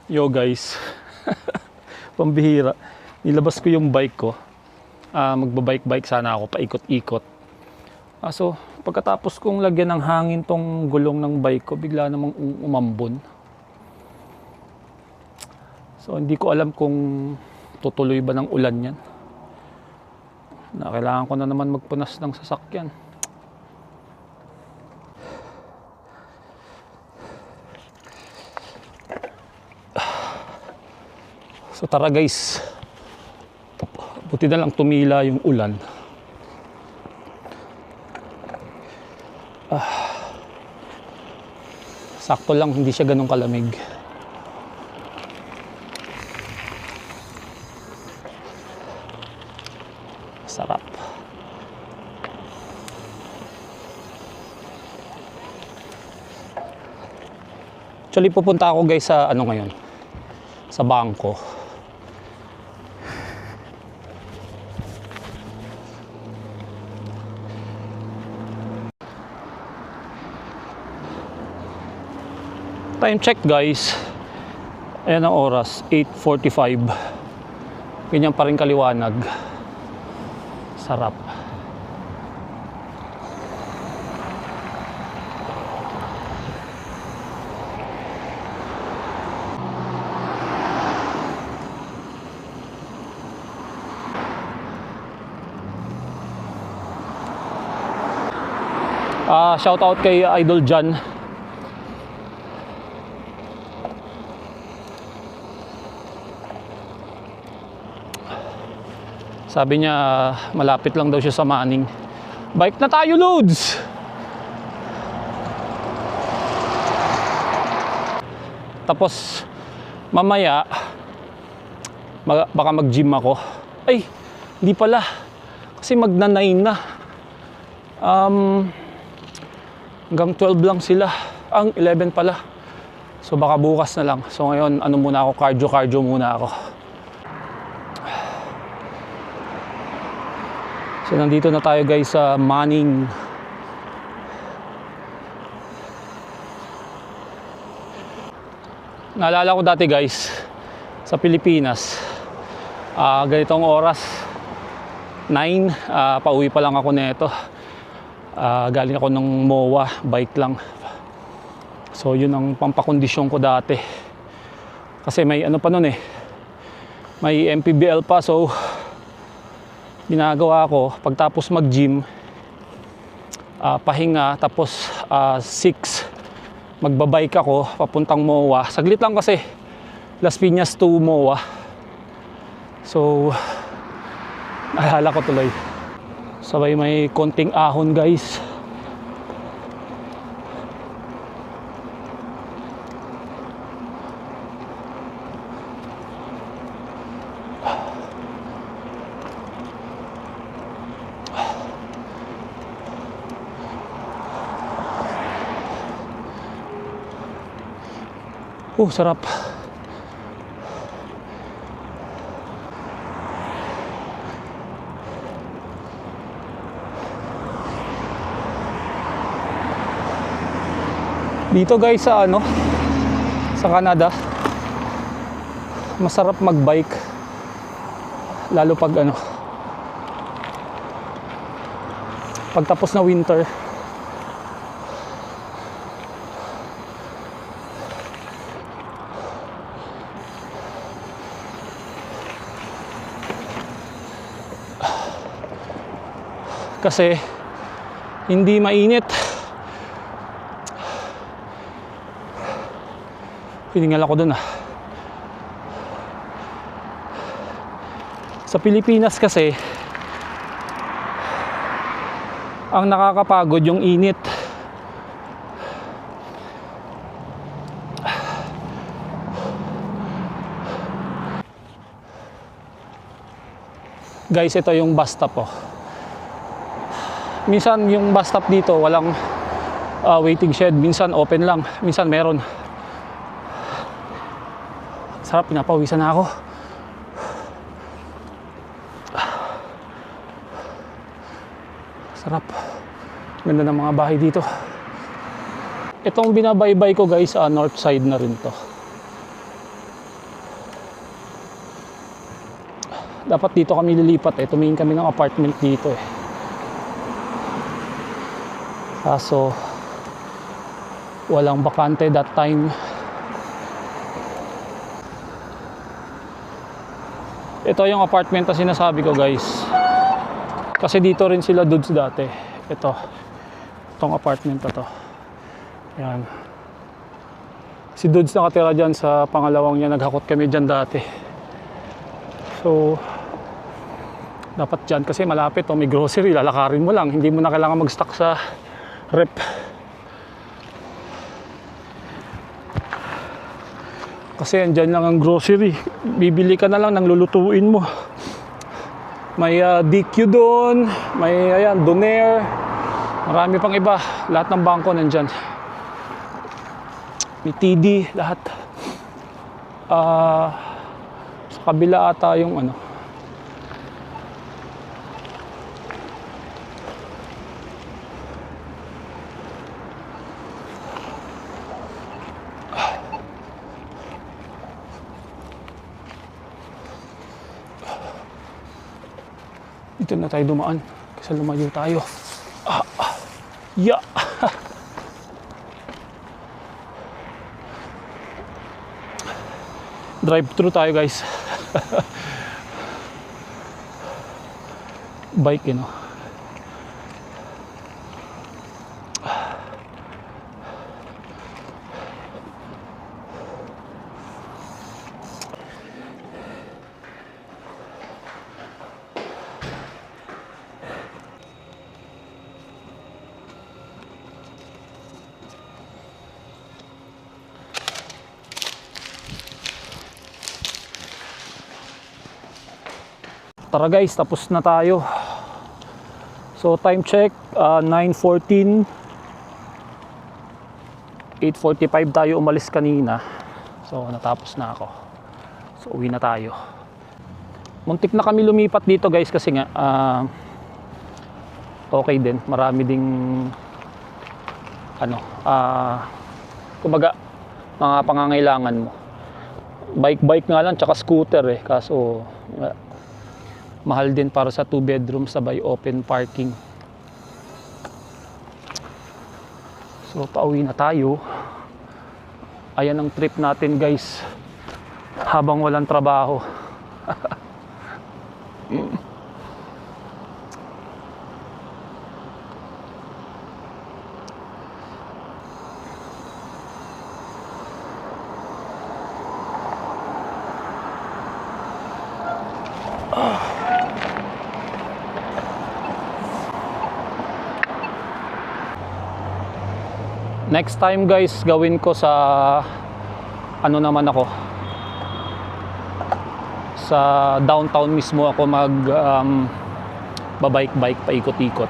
Yo guys, pambihira. Nilabas ko yung bike ko. Magbabike-bike sana ako, paikot-ikot. So, pagkatapos kong lagyan ng hangin tong gulong ng bike ko, bigla namang umambon. So, hindi ko alam kung tutuloy ba ng ulan yan. Kailangan ko na naman magpunas ng sasakyan. So tara guys, buti na lang tumila yung ulan. Sakto lang, hindi siya ganun kalamig. Sarap. Actually pupunta ako guys sa ngayon, sa bangko. Time check guys, ayan ang oras, 8:45. Ganyan pa rin kaliwanag. Sarap. Shout out kay Idol Jan. Sabi niya malapit lang daw siya sa Manning. Bike na tayo, Loads! Tapos mamaya baka mag-gym ako. Ay, hindi pala. Kasi magna-9 na. Hanggang 12 lang sila. Ang 11 pala. So baka bukas na lang. So ngayon, muna ako, cardio muna ako. So nandito na tayo guys sa Manning. Naalala ko dati guys, sa Pilipinas, ganitong oras, 9, pauwi pa lang ako nito. Galing ako ng MOA, bike lang. So yun ang pampakondisyon ko dati. Kasi may pa nun may MPBL pa, so ginagawa ko pagtapos mag-gym, pahinga, tapos 6 magbabike ako papuntang MOA. Saglit lang kasi, Las Piñas to MOA. So naalala ko tuloy. Sabay may konting ahon guys. Sarap. Dito guys sa sa Canada, masarap magbike lalo pag pagtapos na winter. Kasi hindi mainit. Hiningal ako dun Sa Pilipinas kasi ang nakakapagod yung init. Guys, ito yung bus stop Minsan yung bus stop dito walang waiting shed, minsan open lang, minsan meron. Sarap, pinapawisan na ako. Sarap. Ganda ng mga bahay dito. Itong binabaybay ko guys, north side na rin to. Dapat dito kami lilipat eh. Tumingin kami ng apartment dito eh. Kaso walang bakante that time. Ito yung apartment na sinasabi ko guys. Kasi dito rin sila dudes dati. Itong apartment na to. Yan. Si dudes nakatira dyan sa pangalawang niya. Naghakot kami dyan dati. So dapat dyan kasi malapit. May grocery. Lalakarin mo lang. Hindi mo na kailangan mag-stock sa rep. Kasi andyan lang ang grocery. Bibili ka na lang ng lulutuin mo. May DQ doon. May Donair. Marami pang iba. Lahat ng bangko nandyan. May TD. Lahat. Sa kabila ata yung ano. Dito na tayo dumaan kasi lumayo tayo. Yeah. Drive-thru tayo guys. Bike you know. Tara guys, tapos na tayo. So time check, 9:14. 8:45 tayo umalis kanina. So natapos na ako. So uwi na tayo. Muntik na kami lumipat dito guys kasi nga okay din. Marami ding kumbaga mga pangangailangan mo. Bike nga lang tsaka scooter eh. Kaso mahal din para sa 2 bedroom sabay open parking. So pauwi na tayo. Ayan ang trip natin guys habang walang trabaho. Next time guys, gawin ko sa naman ako. Sa downtown mismo ako babike-bike paikot-ikot.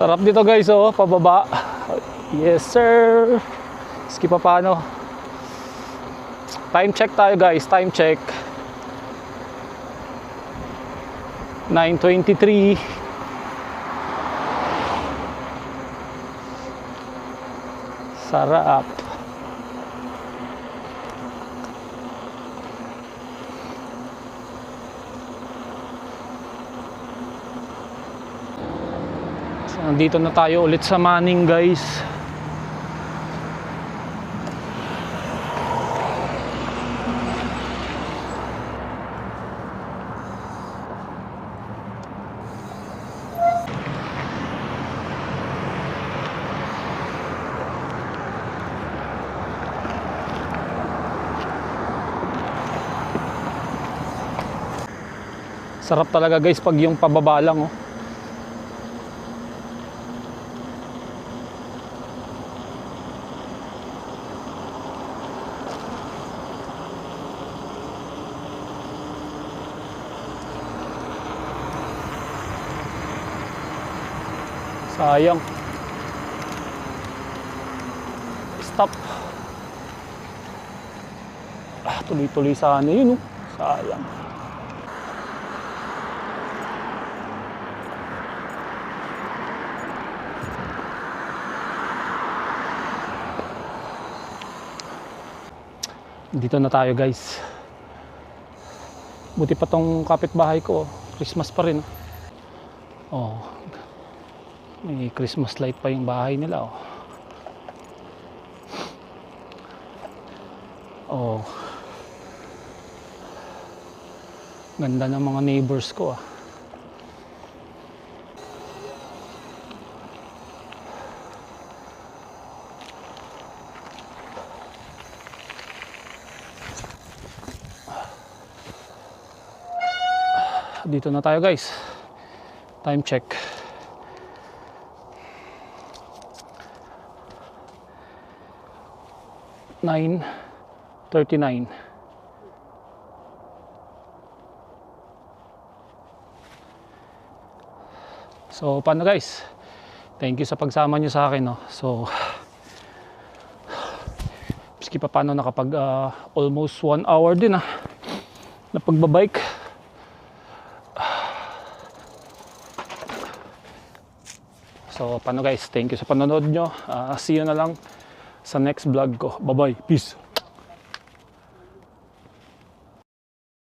Sarap dito guys oh, pababa. Yes sir. Ski pa paano. Time check tayo guys, time check. 9:23. Sarap. So, nandito na tayo ulit sa Manning guys. Sarap talaga guys pag yung pababa lang oh. Sayang. Stop. Tuloy-tuloy sana yun oh. Sayang. Dito na tayo guys. Buti pa tong kapitbahay ko. Christmas pa rin. Oh. May Christmas light pa yung bahay nila. Oh. Ganda ng mga neighbors ko. Dito na tayo guys. Time check. (9:39). So paano guys? Thank you sa pagsama nyo sa akin, no? So miski pa paano nakapag almost 1 hour din na pagbabike. So paano guys, thank you sa panonood nyo. See you na lang sa next vlog ko. Bye bye, peace.